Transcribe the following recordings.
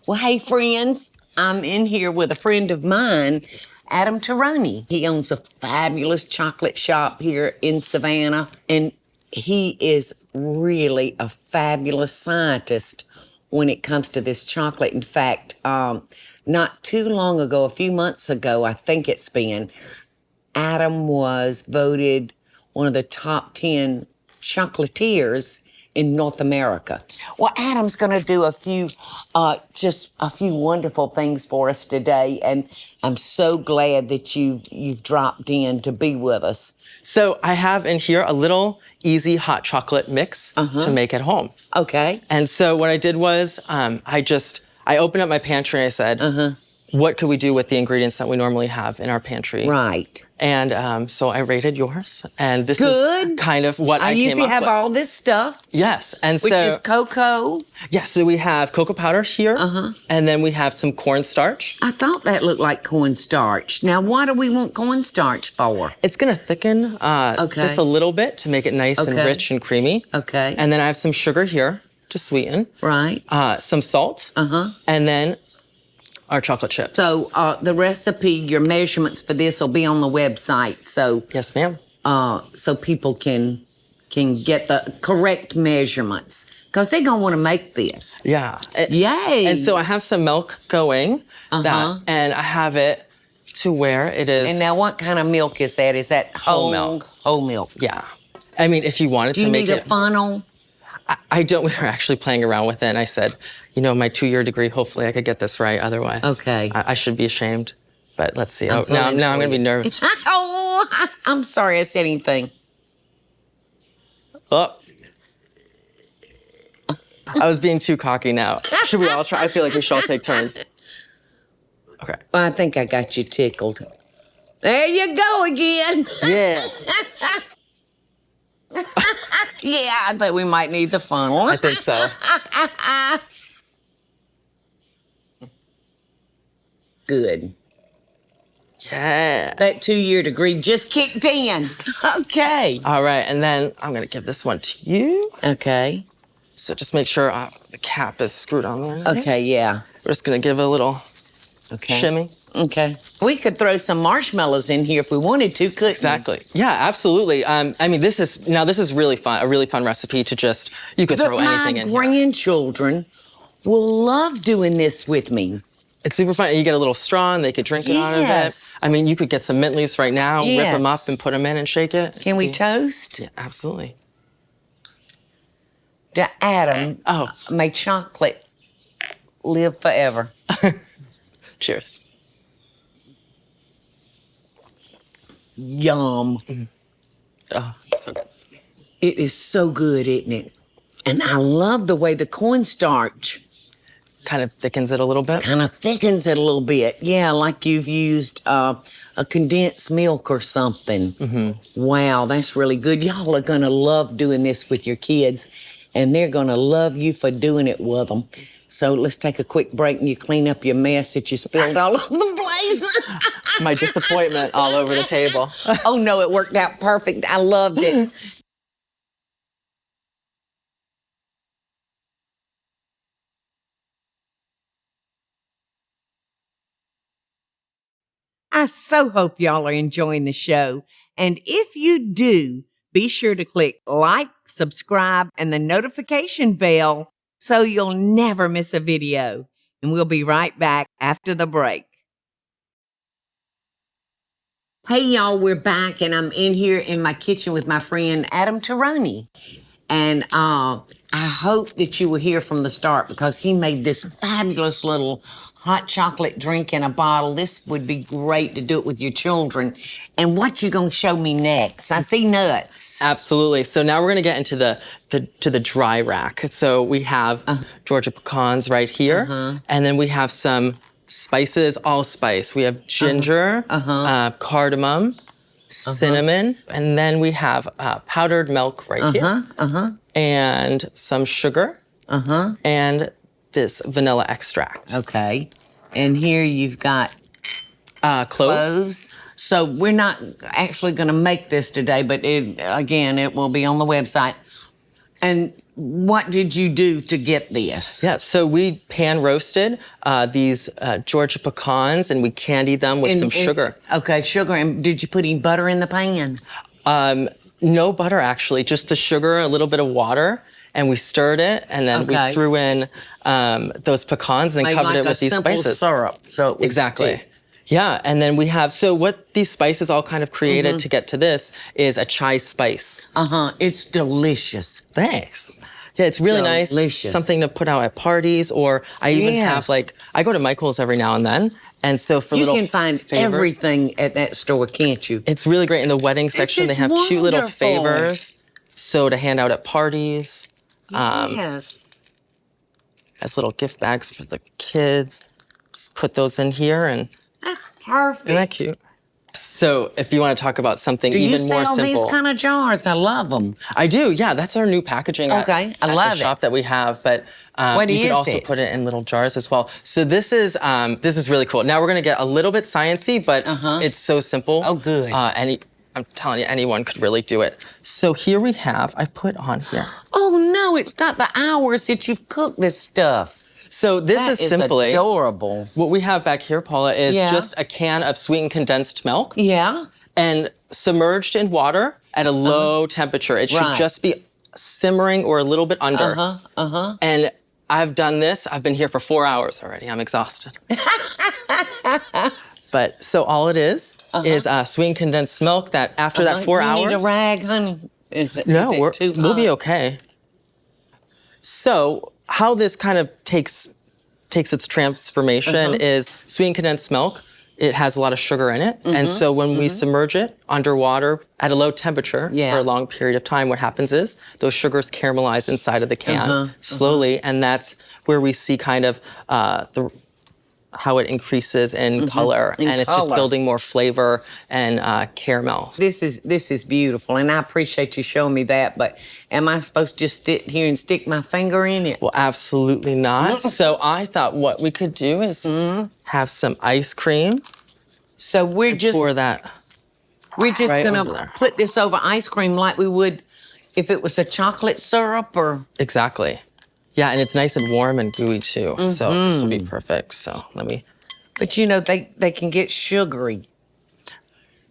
Well, hey, friends, I'm in here with a friend of mine, Adam Turoni. He owns a fabulous chocolate shop here in Savannah, and he is really a fabulous scientist when it comes to this chocolate. In fact, not too long ago, a few months ago, I think it's been, Adam was voted one of the top 10 chocolatiers in North America. Well, Adam's gonna do just a few wonderful things for us today, and I'm so glad that you've dropped in to be with us. So I have in here a little easy hot chocolate mix to make at home. Okay. And so what I did was I opened up my pantry and I said, what could we do with the ingredients that we normally have in our pantry? Right. And so I rated yours, and this Good. is kind of what I came up with. I usually have all this stuff. Yes, and which is cocoa. Yeah, so we have cocoa powder here, and then we have some cornstarch. I thought that looked like cornstarch. Now, why do we want cornstarch for? It's gonna thicken this a little bit to make it nice and rich and creamy. Okay. And then I have some sugar here to sweeten. Right. Some salt. And then our chocolate chips. So the recipe, your measurements for this will be on the website. So yes, ma'am. So people can get the correct measurements because they're gonna want to make this. Yeah. Yay! And so I have some milk going, and I have it to where it is. And now, what kind of milk is that? Is that whole milk? Whole milk. Yeah. I mean, if you wanted to make it. Do you need a funnel? I don't. We were actually playing around with it, and I said, my 2-year degree, hopefully I could get this right. Otherwise, I should be ashamed. But let's see. Now I'm going to be nervous. Oh, I'm sorry I said anything. Oh. I was being too cocky now. Should we all try? I feel like we should all take turns. Okay. Well, I think I got you tickled. There you go again. Yeah. Yeah, I think we might need the funnel. I think so. Good. Yeah. That 2-year degree just kicked in. Okay. All right, and then I'm going to give this one to you. Okay. So just make sure the cap is screwed on there. Nice. Okay, yeah. We're just going to give it a little shimmy. Okay. We could throw some marshmallows in here if we wanted to, couldn't we? Exactly. Yeah, absolutely. I mean, this is really fun, a really fun recipe to just, you could throw anything in here. My grandchildren will love doing this with me. It's super fun. You get a little straw and they could drink it out of it. I mean, you could get some mint leaves right now, rip them up and put them in and shake it. Can we toast? Yeah, absolutely. To Adam, may chocolate live forever. Cheers. Yum. Oh, it's so good. It is so good, isn't it? And I love the way the cornstarch kind of thickens it a little bit. Kind of thickens it a little bit. Yeah, like you've used a condensed milk or something. Wow, that's really good. Y'all are going to love doing this with your kids, and they're going to love you for doing it with them. So let's take a quick break and you clean up your mess that you spilled all over the place. My disappointment all over the table. Oh, no, it worked out perfect. I loved it. I so hope y'all are enjoying the show. And if you do, be sure to click like, subscribe, and the notification bell so you'll never miss a video. And we'll be right back after the break. Hey, y'all, we're back, and I'm in here in my kitchen with my friend Adam Turoni. And I hope that you were here from the start because he made this fabulous little hot chocolate drink in a bottle. This would be great to do it with your children. And what you gonna show me next? I see nuts. Absolutely. So now we're gonna get into the dry rack. So we have Georgia pecans right here, and then we have some spices, allspice. We have ginger, cardamom, cinnamon, and then we have powdered milk right here, and some sugar, and this vanilla extract. Okay, and here you've got cloves. So we're not actually going to make this today, but it will be on the website. And what did you do to get this? Yeah, so we pan roasted these Georgia pecans, and we candied them with some sugar. Okay, sugar. And did you put any butter in the pan? No butter, actually, just the sugar, a little bit of water, and we stirred it, and then we threw in those pecans and then covered it with these spices. Syrup, so it was exactly. thick. Yeah, and then we have, so what these spices all kind of created to get to this is a chai spice. It's delicious. Thanks. Yeah, it's really nice. Something to put out at parties, or I even have I go to Michael's every now and then, and so for little you can find everything at that store, can't you? It's really great. In the wedding section, they have cute little favors, so to hand out at parties. Yes. As little gift bags for the kids. Just put those in here, and that's perfect. Isn't that cute? So if you want to talk about something even more simple. Do you sell these kind of jars? I love them. I do, yeah. That's our new packaging at the shop that we have. But you could also put it in little jars as well. So this is really cool. Now we're going to get a little bit sciencey, but it's so simple. Oh, good. I'm telling you, anyone could really do it. So here we have, I put on here. Oh, no, it's not the hours that you've cooked this stuff. So this is simply adorable. What we have back here, Paula, is just a can of sweetened condensed milk. Yeah. And submerged in water at a low temperature. It should just be simmering or a little bit under. And I've done this. I've been here for 4 hours already. I'm exhausted. But so all it is sweetened condensed milk that after that 4 hours. You need a rag, honey? We'll be okay. So how this kind of takes its transformation is sweetened condensed milk. It has a lot of sugar in it. And so when we submerge it underwater at a low temperature for a long period of time, what happens is those sugars caramelize inside of the can slowly. And that's where we see kind of how it increases in color. And it's just building more flavor and caramel. This is beautiful, and I appreciate you showing me that, but am I supposed to just sit here and stick my finger in it? Well, absolutely not. So I thought what we could do is have some ice cream. So we're just gonna put this over ice cream like we would if it was a chocolate syrup or... Exactly. Yeah, and it's nice and warm and gooey too, so this will be perfect. So let me... But you know, they can get sugary.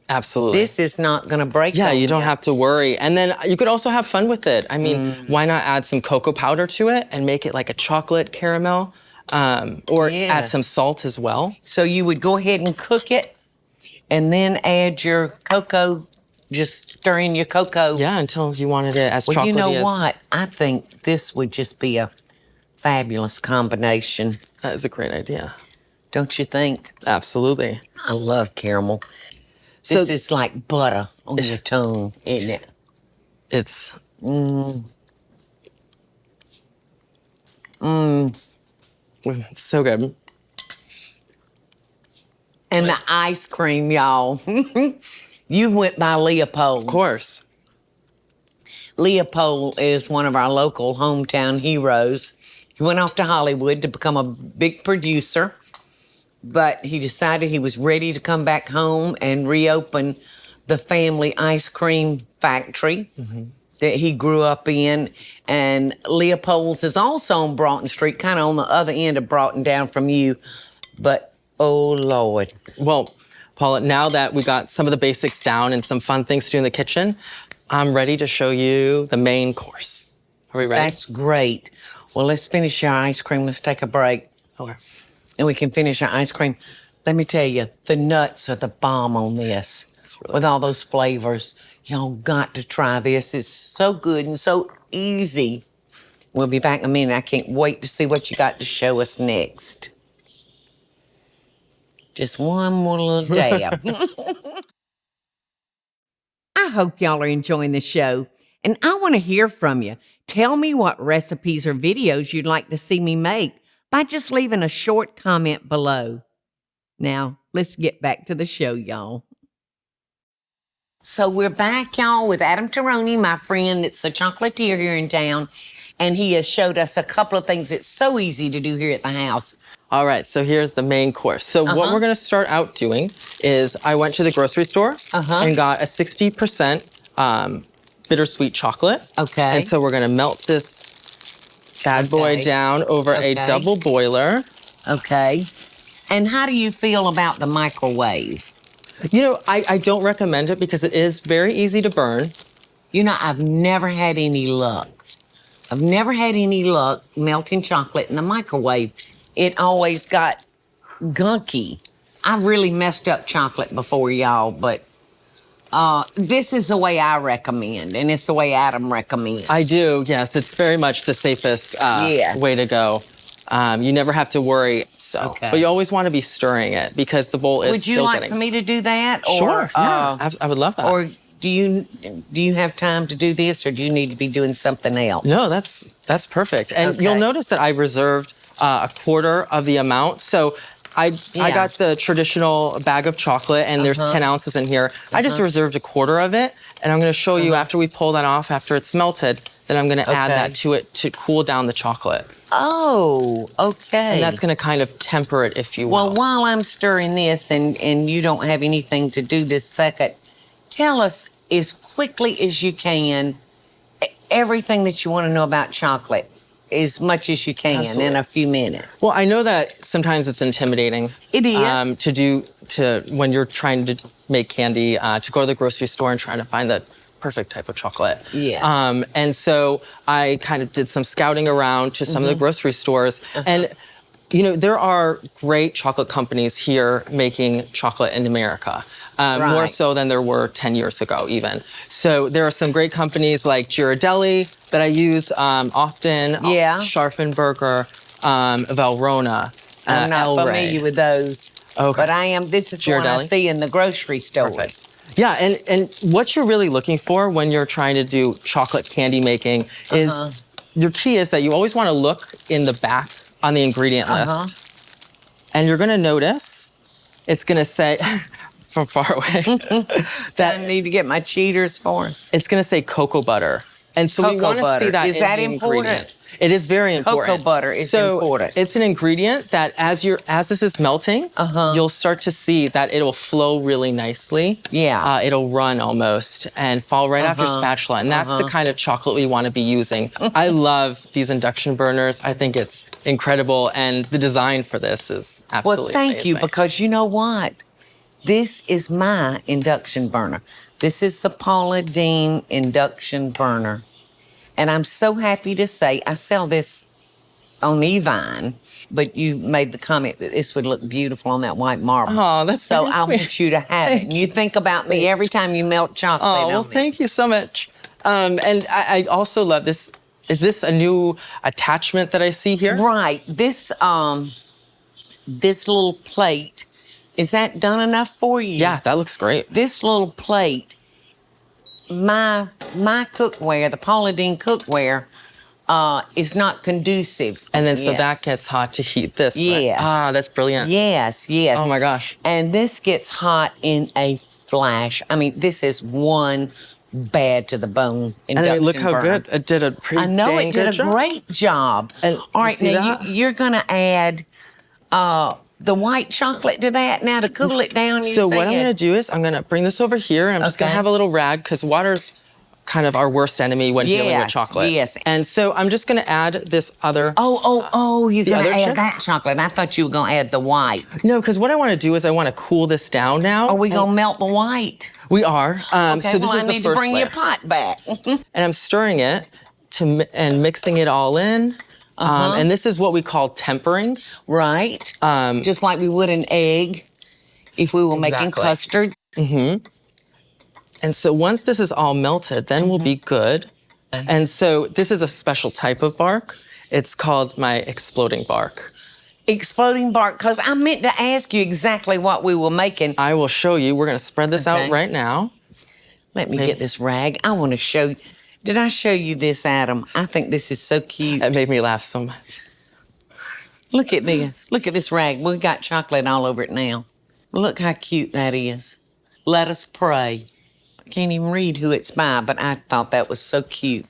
Absolutely. This is not gonna break Yeah, you don't have to worry. And then you could also have fun with it. I mean, why not add some cocoa powder to it and make it like a chocolate caramel? Or add some salt as well. So you would go ahead and cook it and then add your cocoa, just stir in your cocoa. Yeah, until you wanted it as chocolatey as... Well, you know what? I think this would just be a fabulous combination. That is a great idea. Don't you think? Absolutely. I love caramel. This is like butter on your tongue, isn't it? It's... So good. And the ice cream, y'all. You went by Leopold's. Of course. Leopold is one of our local hometown heroes. He went off to Hollywood to become a big producer, but he decided he was ready to come back home and reopen the family ice cream factory that he grew up in. And Leopold's is also on Broughton Street, kind of on the other end of Broughton down from you. But, oh, Lord. Well, Paula, now that we got some of the basics down and some fun things to do in the kitchen, I'm ready to show you the main course. Are we ready? That's great. Well, let's finish our ice cream. Let's take a break. Okay. And we can finish our ice cream. Let me tell you, the nuts are the bomb on this. With all those flavors. Y'all got to try this. It's so good and so easy. We'll be back in a minute. I can't wait to see what you got to show us next. Just one more little dab. I hope y'all are enjoying the show, and I want to hear from you. Tell me what recipes or videos you'd like to see me make by just leaving a short comment below. Now, let's get back to the show, y'all. So we're back, y'all, with Adam Turoni, my friend that's a chocolatier here in town, and he has showed us a couple of things that's so easy to do here at the house. All right, so here's the main course. So what we're gonna start out doing is I went to the grocery store and got a 60% bittersweet chocolate. Okay. And so we're gonna melt this bad boy Okay. down over a Okay. double boiler. Okay. And how do you feel about the microwave? You know, I don't recommend it because it is very easy to burn. You know, I've never had any luck. I've never had any luck melting chocolate in the microwave. It always got gunky. I really messed up chocolate before, y'all, but this is the way I recommend, and it's the way Adam recommends. I do, yes. It's very much the safest Yes. way to go. You never have to worry. So, Okay. but you always want to be stirring it because the bowl is Would you still like getting. for me to do that? Or, Sure. Yeah, I would love that. Or do you have time to do this, or do you need to be doing something else? No, that's perfect. And Okay. you'll notice that I reserved a quarter of the amount. So I got the traditional bag of chocolate, and there's 10 ounces in here. I just reserved a quarter of it, and I'm going to show you after we pull that off, after it's melted, then I'm going to add that to it to cool down the chocolate. Oh, okay. And that's going to kind of temper it, if you will. Well, while I'm stirring this and you don't have anything to do this second, tell us as quickly as you can everything that you want to know about chocolate, as much as you can in a few minutes. Well, I know that sometimes it's intimidating. It is. When you're trying to make candy, to go to the grocery store and trying to find the perfect type of chocolate. Yeah. And so I kind of did some scouting around to some of the grocery stores. And, you know, there are great chocolate companies here making chocolate in America. More so than there were 10 years ago, even. So there are some great companies like Ghirardelli that I use often. Yeah. Scharfenberger, Valrhona, I'm not El Rey. familiar with those. Okay. But I am. This is one I Ghirardelli? see in the grocery stores. Perfect. Yeah, and what you're really looking for when you're trying to do chocolate candy making is, your key is that you always want to look in the back on the ingredient list. And you're going to notice it's going to say, from far away, I need to get my cheaters for us. it's going to say cocoa butter. And so we Cocoa want to butter. see that Is in that the important? ingredient. It is very important. Cocoa butter is important. It's an ingredient that as this is melting, you'll start to see that it'll flow really nicely. Yeah. It'll run almost and fall right off your spatula. And that's the kind of chocolate we want to be using. I love these induction burners. I think it's incredible. And the design for this is absolutely Well, thank you, amazing. because you know what? This is my induction burner. This is the Paula Deen induction burner. And I'm so happy to say I sell this on Evine, but you made the comment that this would look beautiful on that white marble. Oh, that's so very I sweet. want you to have it. And you think about me every time you melt chocolate Oh, on well, it. thank you so much. And I also love this. Is this a new attachment that I see here? Right. This little plate, is that done enough for you? Yeah, that looks great. This little plate, my cookware, the Paula Deen cookware, is not conducive. And then so that gets hot to heat this. Right? Yes. Ah, that's brilliant. Yes. Oh my gosh. And this gets hot in a flash. I mean, this is one bad to the bone And induction look how burner. good. It did a pretty I know dang it did good a job. great job. And all right, see now that? you're gonna add the white chocolate to that now to cool it down. So what I'm going to do is I'm going to bring this over here. And I'm just going to Okay. have a little rag because water's kind of our worst enemy when dealing with Yes, chocolate. yes. And so I'm just going to add this other. You're the gonna other add chips? that chocolate. I thought you were gonna add the white. No, because what I want to do is I want to cool this down now. Are we gonna melt the white? We are. Okay, so this well, is I the need first to bring layer. your pot back. And I'm stirring it and mixing it all in. And this is what we call tempering. Right. Just like we would an egg if we were making Exactly. custard. And so once this is all melted, then we'll be good. And so this is a special type of bark. It's called my exploding bark. Exploding bark, because I meant to ask you exactly what we were making. I will show you. We're going to spread this out Okay. right now. Let me get this rag. I want to show you. Did I show you this, Adam? I think this is so cute. It made me laugh so much. Look at this. Look at this rag. We got chocolate all over it now. Look how cute that is. Let us pray. I can't even read who it's by, but I thought that was so cute.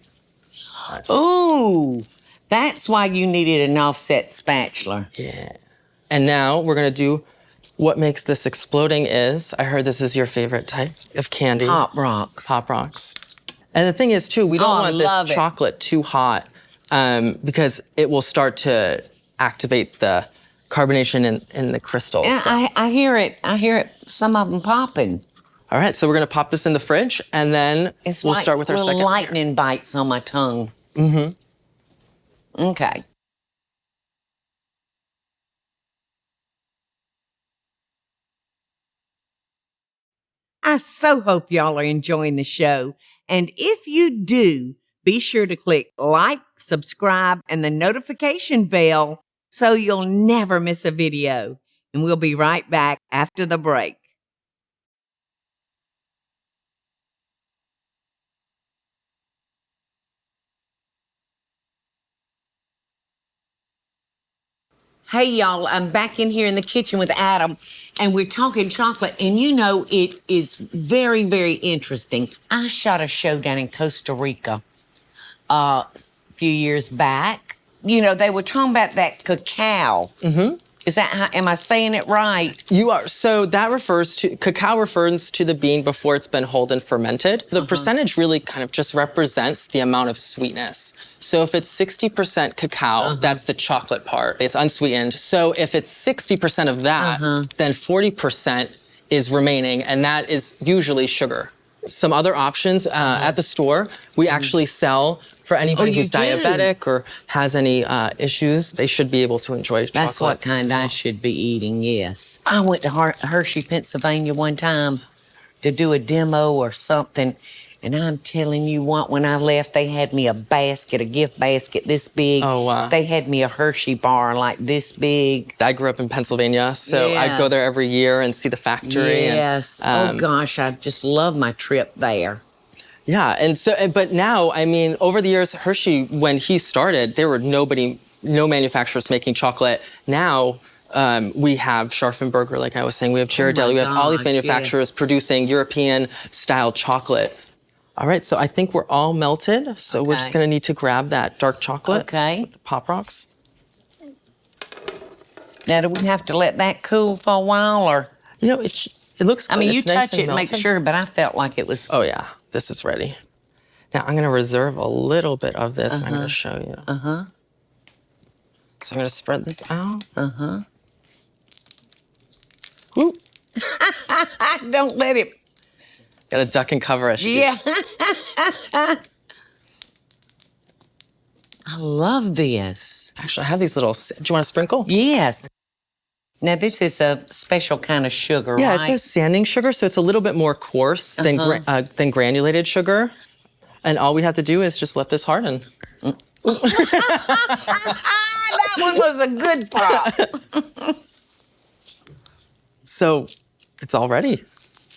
Nice. Ooh, that's why you needed an offset spatula. Yeah. And now we're going to do what makes this exploding is, I heard this is your favorite type of candy. Pop rocks. Pop rocks. And the thing is, too, we don't Oh, want love this it. chocolate too hot because it will start to activate the carbonation in the crystals. Yeah, So. I hear it. I hear it. Some of them popping. All right, so we're gonna pop this in the fridge, and then we'll start with our second little layer. lightning bites on my tongue. Okay. I so hope y'all are enjoying the show. And if you do, be sure to click like, subscribe, and the notification bell so you'll never miss a video. And we'll be right back after the break. Hey, y'all, I'm back in here in the kitchen with Adam, and we're talking chocolate. And you know, it is very, very interesting. I shot a show down in Costa Rica a few years back. You know, they were talking about that cacao. Is that how, am I saying it right? You are. So that cacao refers to the bean before it's been hulled and fermented. The percentage really kind of just represents the amount of sweetness. So if it's 60% cacao, that's the chocolate part. It's unsweetened. So if it's 60% of that, then 40% is remaining, and that is usually sugar. Some other options at the store, we actually sell for anybody who's diabetic or has any issues. They should be able to enjoy chocolate. That's what kind I should be eating, yes. I went to Hershey, Pennsylvania one time to do a demo or something, and I'm telling you what, when I left, they had me a gift basket this big. Oh, wow. They had me a Hershey bar like this big. I grew up in Pennsylvania, so I go there every year and see the factory. Yes. And, oh, gosh, I just love my trip there. Yeah, and so, but now, I mean, over the years, Hershey, when he started, there were no manufacturers making chocolate. Now, we have Scharfenberger, like I was saying, we have Ghirardelli, we have all these manufacturers producing European-style chocolate. All right, so I think we're all melted, so we're just gonna need to grab that dark chocolate with the Pop Rocks. Now, do we have to let that cool for a while, or? You know, it looks good. I mean, you it's nice touch it, make sure, but I felt like it was. Oh, yeah, this is ready. Now, I'm gonna reserve a little bit of this, and I'm gonna show you. So I'm gonna spread this out. Woo. Don't let it. Gotta duck and cover it. Yeah. I love this. Actually, I have these little, do you want to sprinkle? Yes. Now, this is a special kind of sugar, right? Yeah, it's a sanding sugar, so it's a little bit more coarse than granulated sugar. And all we have to do is just let this harden. That one was a good prop. So it's all ready.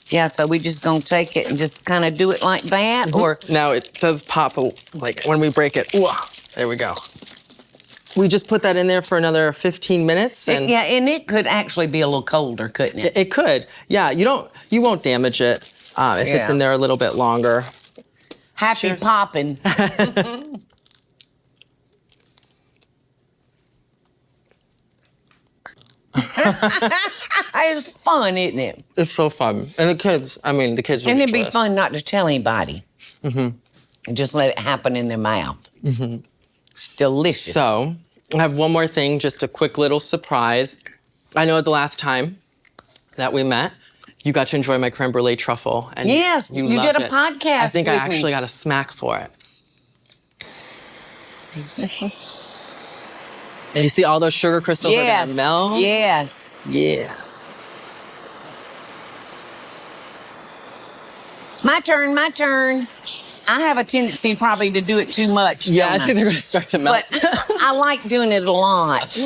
Yeah, so we just gonna take it and just kind of do it like that, or? Now it does pop, like when we break it. There we go. We just put that in there for another 15 minutes. And and it could actually be a little colder, couldn't it? It could. Yeah, you won't damage it if it's in there a little bit longer. Happy popping. It's fun, isn't it? It's so fun. And the kids really And it'd be fun not to tell anybody. And just let it happen in their mouth. It's delicious. So, I have one more thing, just a quick little surprise. I know the last time that we met, you got to enjoy my creme brulee truffle. And yes, you did a podcast I think I with actually me. got a smack for it. And you see all those sugar crystals are gonna melt? Yes. Yeah. My turn. I have a tendency probably to do it too much. Yeah, I think they're gonna start to melt. But I like doing it a lot.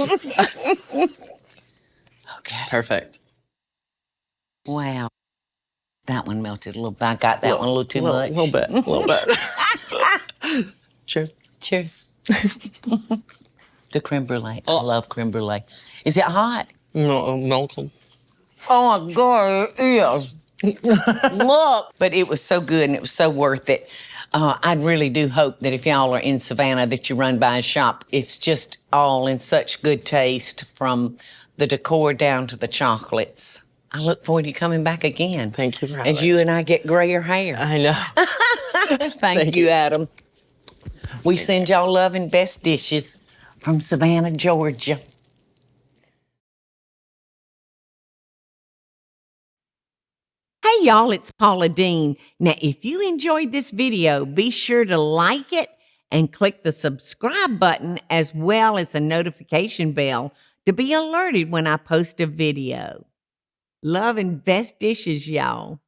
Okay. Perfect. Wow. That one melted a little bit. I got that one a little too much. A little bit. Cheers. Cheers. The creme brulee. I love creme brulee. Is it hot? No, melted. Oh my God, it is. Look. But it was so good and it was so worth it. I really do hope that if y'all are in Savannah that you run by a shop. It's just all in such good taste, from the decor down to the chocolates. I look forward to you coming back again. Thank you for having As you and I get grayer hair. I know. Thank you, Adam. We send y'all love and best dishes from Savannah, Georgia. Hey y'all, it's Paula Deen. Now, if you enjoyed this video, be sure to like it and click the subscribe button as well as the notification bell to be alerted when I post a video. Love and best dishes, y'all.